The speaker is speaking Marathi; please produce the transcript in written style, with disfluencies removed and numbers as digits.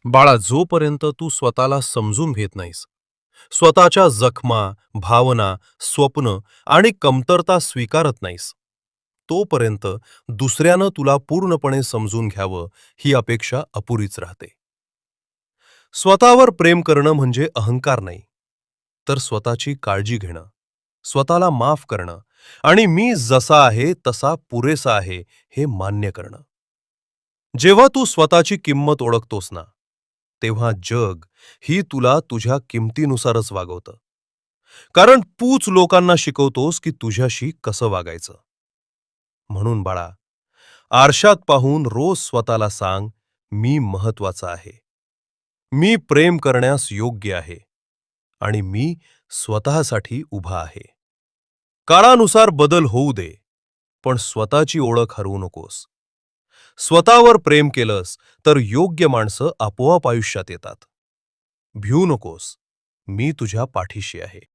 बाळा, जोपर्यंत तू स्वतःला समजून घेत नाहीस, स्वतःच्या जखमा, भावना, स्वप्न आणि कमतरता स्वीकारत नाहीस, तोपर्यंत दुसऱ्यानं तुला पूर्णपणे समजून घ्यावं ही अपेक्षा अपुरीच राहते. स्वतःवर प्रेम करणं म्हणजे अहंकार नाही, तर स्वतःची काळजी घेणं, स्वतःला माफ करणं आणि मी जसा आहे तसा पुरेसा आहे हे मान्य करणं. जेव्हा तू स्वतःची किंमत ओळखतोस ना, तेव्हा जग ही तुला तुझ्या किमतीनुसारच वागवतं. कारण तूच लोकांना शिकवतोस की तुझ्याशी कसं वागायचं. म्हणून बाळा, आरशात पाहून रोज स्वतःला सांग, मी महत्वाचा आहे, मी प्रेम करण्यास योग्य आहे आणि मी स्वतःसाठी उभा आहे. काळानुसार बदल होऊ दे, पण स्वतःची ओळख हरवू नकोस. स्वतःवर प्रेम केलंस तर योग्य माणसं आपोआप आयुष्यात येतात. भिवू नकोस, मी तुझ्या पाठीशी आहे.